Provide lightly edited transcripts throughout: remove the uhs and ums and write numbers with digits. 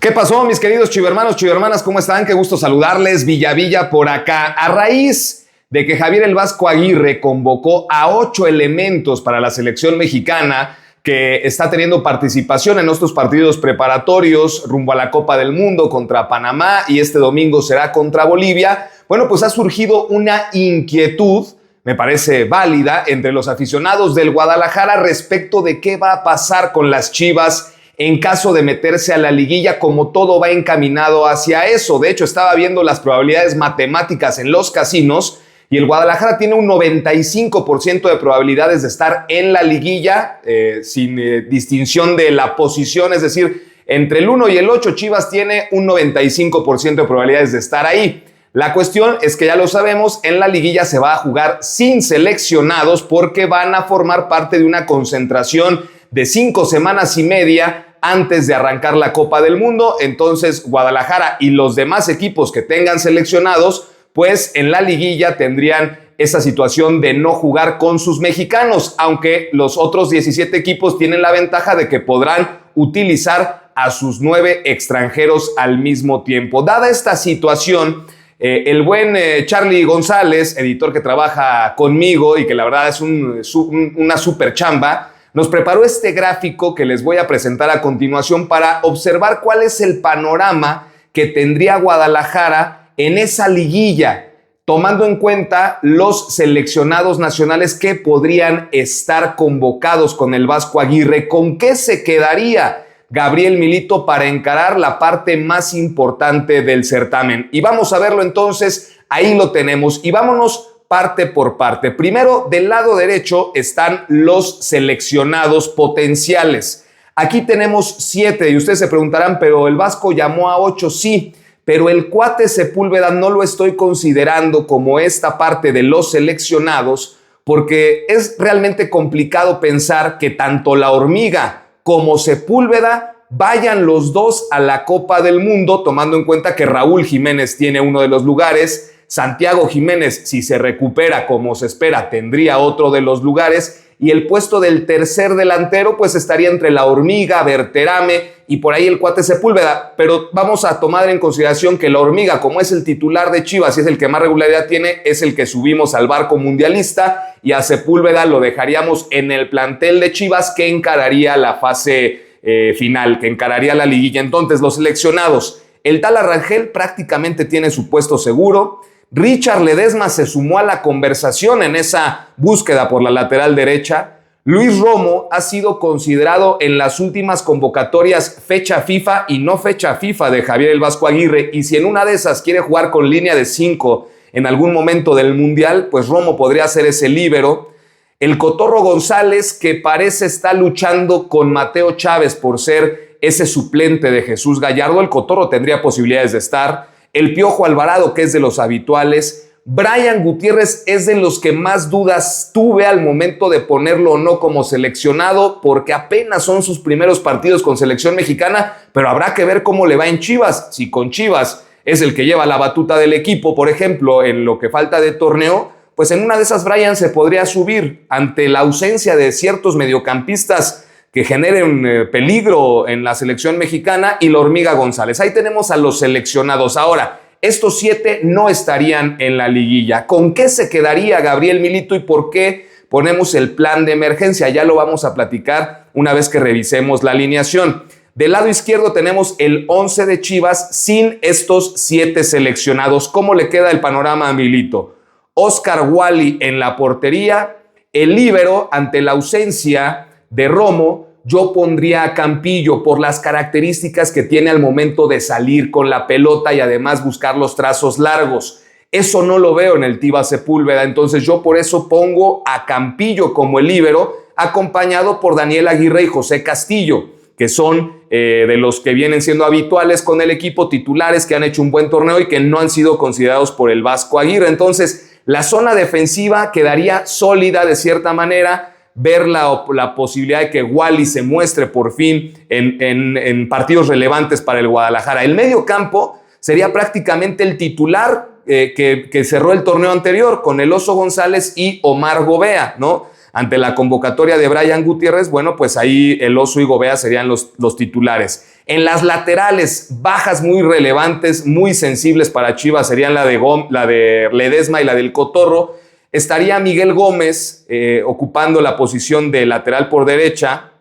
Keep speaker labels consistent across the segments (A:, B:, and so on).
A: ¿Qué pasó, mis queridos chivermanos, chivermanas? ¿Cómo están? Qué gusto saludarles. Villa por acá. A raíz de que Javier El Vasco Aguirre convocó a 8 elementos para la selección mexicana que está teniendo participación en estos partidos preparatorios rumbo a la Copa del Mundo contra Panamá y este domingo será contra Bolivia, bueno, pues ha surgido una inquietud, me parece válida, entre los aficionados del Guadalajara respecto de qué va a pasar con las Chivas en caso de meterse a la liguilla, como todo va encaminado hacia eso. De hecho, estaba viendo las probabilidades matemáticas en los casinos y el Guadalajara tiene un 95% de probabilidades de estar en la liguilla, sin distinción de la posición, es decir, entre el 1 y el 8, Chivas tiene un 95% de probabilidades de estar ahí. La cuestión es que ya lo sabemos, en la liguilla se va a jugar sin seleccionados porque van a formar parte de una concentración de 5 semanas y media antes de arrancar la Copa del Mundo. Entonces Guadalajara y los demás equipos que tengan seleccionados, pues en la liguilla tendrían esa situación de no jugar con sus mexicanos, aunque los otros 17 equipos tienen la ventaja de que podrán utilizar a sus 9 extranjeros al mismo tiempo. Dada esta situación, el buen Charlie González, editor que trabaja conmigo y que la verdad es una super chamba, nos preparó este gráfico que les voy a presentar a continuación para observar cuál es el panorama que tendría Guadalajara en esa liguilla, tomando en cuenta los seleccionados nacionales que podrían estar convocados con el Vasco Aguirre. ¿Con qué se quedaría Gabriel Milito para encarar la parte más importante del certamen? Y vamos a verlo entonces, ahí lo tenemos y vámonos parte por parte. Primero, del lado derecho están los seleccionados potenciales. Aquí tenemos 7 y ustedes se preguntarán, pero el Vasco llamó a 8, sí, pero el cuate Sepúlveda no lo estoy considerando como esta parte de los seleccionados porque es realmente complicado pensar que tanto la Hormiga como Sepúlveda vayan los dos a la Copa del Mundo, tomando en cuenta que Raúl Jiménez tiene uno de los lugares. Santiago Jiménez, si se recupera como se espera, tendría otro de los lugares y el puesto del tercer delantero pues estaría entre la Hormiga, Berterame y por ahí el cuate Sepúlveda. Pero vamos a tomar en consideración que la Hormiga, como es el titular de Chivas y es el que más regularidad tiene, es el que subimos al barco mundialista y a Sepúlveda lo dejaríamos en el plantel de Chivas que encararía la fase final, que encararía la liguilla. Entonces los seleccionados, el Tala Rangel prácticamente tiene su puesto seguro. Richard Ledesma se sumó a la conversación en esa búsqueda por la lateral derecha. Luis Romo ha sido considerado en las últimas convocatorias fecha FIFA y no fecha FIFA de Javier El Vasco Aguirre, y si en una de esas quiere jugar con línea de 5 en algún momento del Mundial, pues Romo podría ser ese líbero. El Cotorro González, que parece está luchando con Mateo Chávez por ser ese suplente de Jesús Gallardo, el Cotorro tendría posibilidades de estar. El Piojo Alvarado, que es de los habituales. Brian Gutiérrez es de los que más dudas tuve al momento de ponerlo o no como seleccionado, porque apenas son sus primeros partidos con selección mexicana, pero habrá que ver cómo le va en Chivas. Si con Chivas es el que lleva la batuta del equipo, por ejemplo, en lo que falta de torneo, pues en una de esas Brian se podría subir ante la ausencia de ciertos mediocampistas que generen peligro en la selección mexicana y la Hormiga González. Ahí tenemos a los seleccionados. Ahora, estos 7 no estarían en la liguilla. ¿Con qué se quedaría Gabriel Milito y por qué ponemos el plan de emergencia? Ya lo vamos a platicar una vez que revisemos la alineación. Del lado izquierdo tenemos el 11 de Chivas sin estos 7 seleccionados. ¿Cómo le queda el panorama a Milito? Oscar Wally en la portería, el líbero ante la ausencia de Romo. Yo pondría a Campillo por las características que tiene al momento de salir con la pelota y además buscar los trazos largos. Eso no lo veo en el Tiva Sepúlveda, entonces yo por eso pongo a Campillo como el líbero, acompañado por Daniel Aguirre y José Castillo, que son de los que vienen siendo habituales con el equipo, titulares que han hecho un buen torneo y que no han sido considerados por el Vasco Aguirre. Entonces la zona defensiva quedaría sólida de cierta manera. Ver la posibilidad de que Wally se muestre por fin en partidos relevantes para el Guadalajara. El medio campo sería prácticamente el titular que cerró el torneo anterior con el Oso González y Omar Gobea, ¿no? ante la convocatoria de Brian Gutiérrez, bueno, pues ahí el Oso y Gobea serían los titulares. En las laterales, bajas muy relevantes, muy sensibles para Chivas, serían la de Ledesma y la del Cotorro. Estaría Miguel Gómez ocupando la posición de lateral por derecha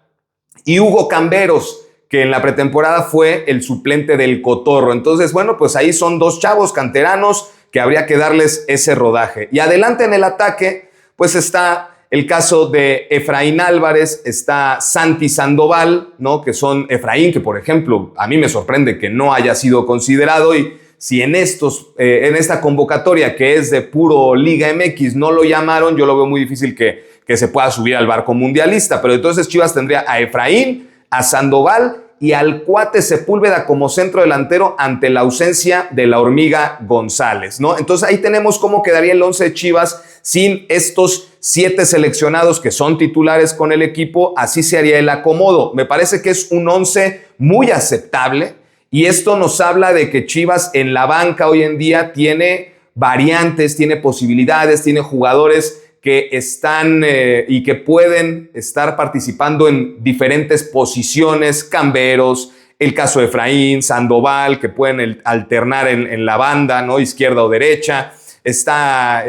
A: y Hugo Camberos, que en la pretemporada fue el suplente del Cotorro. Entonces, bueno, pues ahí son dos chavos canteranos que habría que darles ese rodaje. Y adelante en el ataque, pues está el caso de Efraín Álvarez, está Santi Sandoval, ¿no? Que son Efraín, que por ejemplo, a mí me sorprende que no haya sido considerado, y si en esta convocatoria que es de puro Liga MX no lo llamaron, yo lo veo muy difícil que se pueda subir al barco mundialista. Pero entonces Chivas tendría a Efraín, a Sandoval y al Cuate Sepúlveda como centro delantero ante la ausencia de la Hormiga González, ¿no? Entonces ahí tenemos cómo quedaría el 11 de Chivas sin estos 7 seleccionados que son titulares con el equipo. Así se haría el acomodo. Me parece que es un 11 muy aceptable, y esto nos habla de que Chivas en la banca hoy en día tiene variantes, tiene posibilidades, tiene jugadores que están y que pueden estar participando en diferentes posiciones. Camberos, el caso de Efraín, Sandoval, que pueden alternar en la banda, ¿no? Izquierda o derecha. Está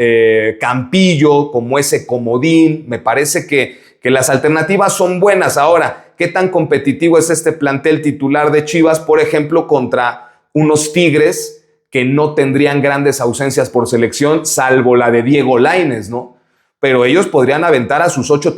A: Campillo como ese comodín. Me parece que las alternativas son buenas. Ahora, ¿qué tan competitivo es este plantel titular de Chivas, por ejemplo, contra unos Tigres que no tendrían grandes ausencias por selección, salvo la de Diego Lainez, ¿no? Pero ellos podrían aventar a sus 8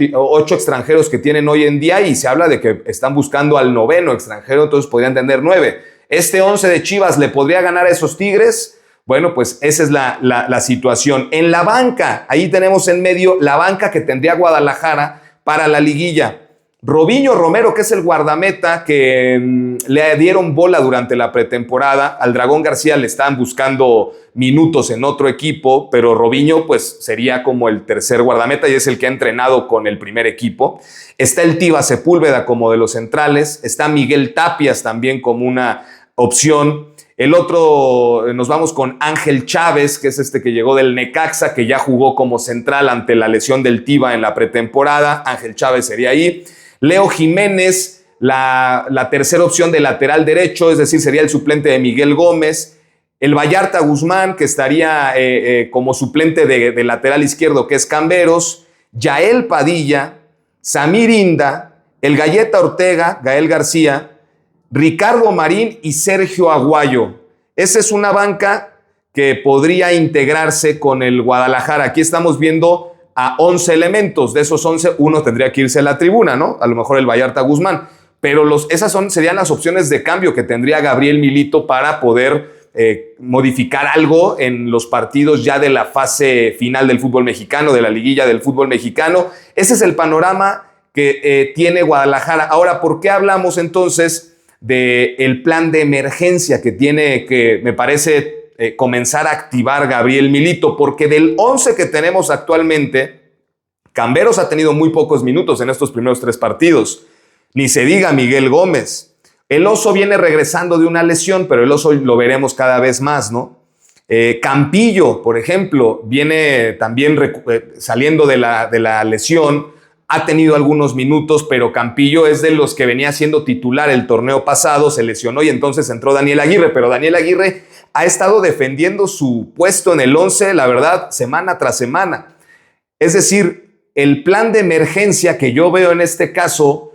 A: extranjeros que tienen hoy en día, y se habla de que están buscando al 9º extranjero, entonces podrían tener 9. ¿Este 11 de Chivas le podría ganar a esos Tigres? Bueno, pues esa es la situación. En la banca, ahí tenemos en medio la banca que tendría Guadalajara para la liguilla. Robinho Romero, que es el guardameta que le dieron bola durante la pretemporada. Al Dragón García le estaban buscando minutos en otro equipo, pero Robinho pues sería como el tercer guardameta y es el que ha entrenado con el primer equipo. Está el Tiva Sepúlveda como de los centrales. Está Miguel Tapias también como una opción. El otro, nos vamos con Ángel Chávez, que es este que llegó del Necaxa, que ya jugó como central ante la lesión del Tiva en la pretemporada. Ángel Chávez sería ahí. Leo Jiménez, la tercera opción de lateral derecho, es decir, sería el suplente de Miguel Gómez. El Vallarta Guzmán, que estaría como suplente de lateral izquierdo, que es Camberos. Yael Padilla, Samir Inda, el Galleta Ortega, Gael García, Ricardo Marín y Sergio Aguayo. Esa es una banca que podría integrarse con el Guadalajara. Aquí estamos viendo a 11 elementos. De esos 11, uno tendría que irse a la tribuna, ¿no? A lo mejor el Vallarta Guzmán. Pero esas serían las opciones de cambio que tendría Gabriel Milito para poder modificar algo en los partidos ya de la fase final del fútbol mexicano, de la liguilla del fútbol mexicano. Ese es el panorama que tiene Guadalajara. Ahora, ¿por qué hablamos entonces del plan de emergencia que tiene que, me parece, comenzar a activar Gabriel Milito? Porque del 11 que tenemos actualmente, Camberos ha tenido muy pocos minutos en estos primeros 3 partidos. Ni se diga Miguel Gómez. El Oso viene regresando de una lesión, pero el Oso lo veremos cada vez más, ¿no? Campillo, por ejemplo, viene también saliendo de la lesión. Ha tenido algunos minutos, pero Campillo es de los que venía siendo titular el torneo pasado, se lesionó y entonces entró Daniel Aguirre, pero Daniel Aguirre ha estado defendiendo su puesto en el 11, la verdad, semana tras semana. Es decir, el plan de emergencia que yo veo en este caso,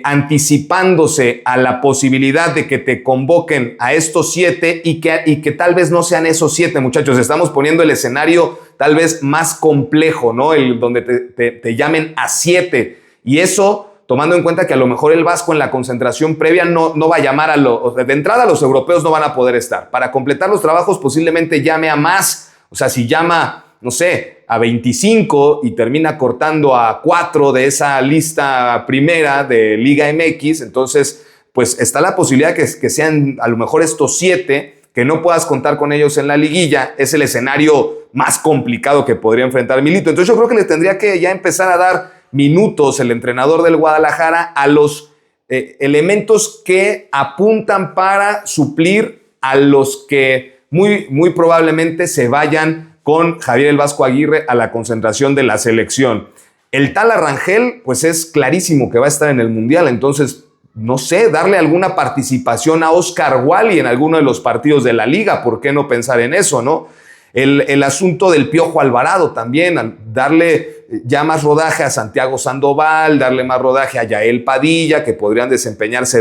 A: anticipándose a la posibilidad de que te convoquen a estos 7 y que tal vez no sean esos 7, muchachos. Estamos poniendo el escenario tal vez más complejo, ¿no? Donde te llamen a 7. Y eso, tomando en cuenta que a lo mejor el Vasco en la concentración previa no va a llamar de entrada, los europeos no van a poder estar. Para completar los trabajos posiblemente llame a más. O sea, si llama, no sé, a 25 y termina cortando a 4 de esa lista primera de Liga MX, entonces pues está la posibilidad que sean a lo mejor estos 7, que no puedas contar con ellos en la liguilla. Es el escenario más complicado que podría enfrentar Milito. Entonces yo creo que le tendría que ya empezar a dar minutos el entrenador del Guadalajara a los elementos que apuntan para suplir a los que muy probablemente se vayan con Javier el Vasco Aguirre a la concentración de la selección. El tal Arrangel, pues es clarísimo que va a estar en el Mundial, entonces, no sé, darle alguna participación a Oscar Wally en alguno de los partidos de la liga, ¿por qué no pensar en eso, no? El asunto del Piojo Alvarado también, darle ya más rodaje a Santiago Sandoval, darle más rodaje a Yael Padilla, que podrían desempeñarse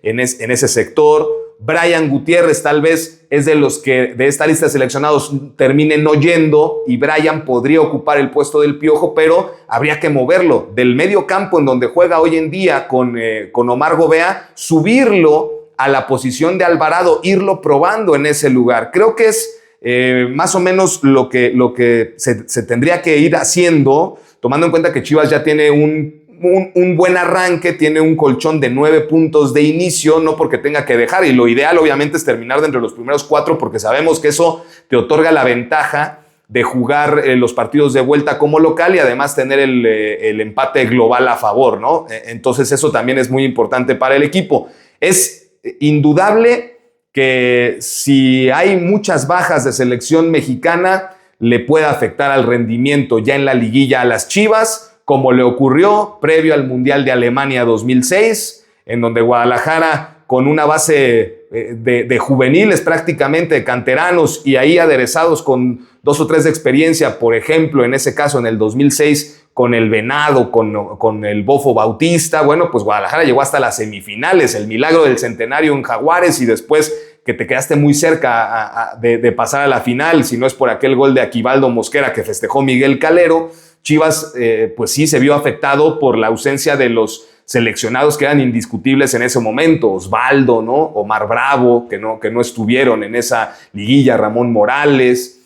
A: en ese sector. Brian Gutiérrez tal vez es de los que de esta lista de seleccionados terminen no yendo y Brian podría ocupar el puesto del Piojo, pero habría que moverlo del medio campo en donde juega hoy en día con Omar Gobea, subirlo a la posición de Alvarado, irlo probando en ese lugar. Creo que es más o menos lo que se tendría que ir haciendo, tomando en cuenta que Chivas ya tiene un buen arranque, tiene un colchón de 9 puntos de inicio, no porque tenga que dejar, y lo ideal obviamente es terminar dentro de los primeros 4 porque sabemos que eso te otorga la ventaja de jugar los partidos de vuelta como local y además tener el empate global a favor, ¿no? Entonces eso también es muy importante para el equipo. Es indudable que si hay muchas bajas de selección mexicana, le puede afectar al rendimiento ya en la liguilla a las Chivas, como le ocurrió previo al Mundial de Alemania 2006, en donde Guadalajara, con una base de juveniles prácticamente, de canteranos, y ahí aderezados con 2 o 3 de experiencia, por ejemplo, en ese caso en el 2006, con el Venado, con el Bofo Bautista, bueno, pues Guadalajara llegó hasta las semifinales, el milagro del centenario en Jaguares, y después que te quedaste muy cerca de pasar a la final, si no es por aquel gol de Aquivaldo Mosquera que festejó Miguel Calero. Chivas, pues sí, se vio afectado por la ausencia de los seleccionados que eran indiscutibles en ese momento, Osvaldo, ¿no? Omar Bravo, que no estuvieron en esa liguilla, Ramón Morales,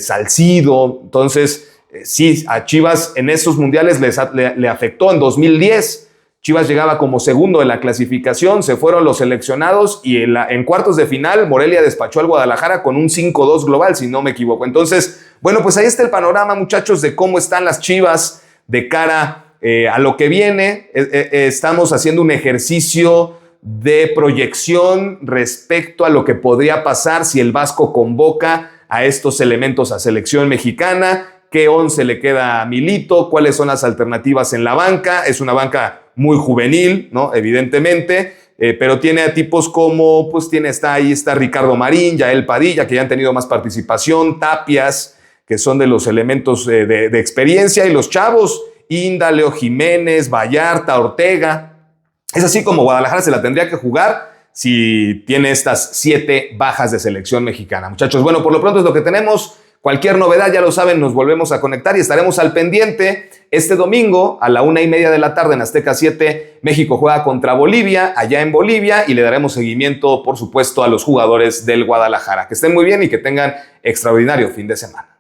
A: Salcido. Entonces, sí, a Chivas en esos mundiales le afectó. En 2010, Chivas llegaba como segundo de la clasificación, se fueron los seleccionados y en cuartos de final Morelia despachó al Guadalajara con un 5-2 global, si no me equivoco. Entonces, bueno, pues ahí está el panorama, muchachos, de cómo están las Chivas de cara a lo que viene. Estamos haciendo un ejercicio de proyección respecto a lo que podría pasar si el Vasco convoca a estos elementos a selección mexicana. ¿Qué 11 le queda a Milito? ¿Cuáles son las alternativas en la banca? Es una banca muy juvenil, ¿no? Evidentemente, pero tiene a tipos como, pues ahí está Ricardo Marín, Yael Padilla, que ya han tenido más participación, Tapias, que son de los elementos de experiencia, y los chavos, Inda, Leo Jiménez, Vallarta, Ortega. Es así como Guadalajara se la tendría que jugar si tiene estas 7 bajas de selección mexicana. Muchachos, bueno, por lo pronto es lo que tenemos. Cualquier novedad, ya lo saben, nos volvemos a conectar y estaremos al pendiente. Este domingo a la 1:30 de la tarde en Azteca 7, México juega contra Bolivia, allá en Bolivia, y le daremos seguimiento, por supuesto, a los jugadores del Guadalajara. Que estén muy bien y que tengan extraordinario fin de semana.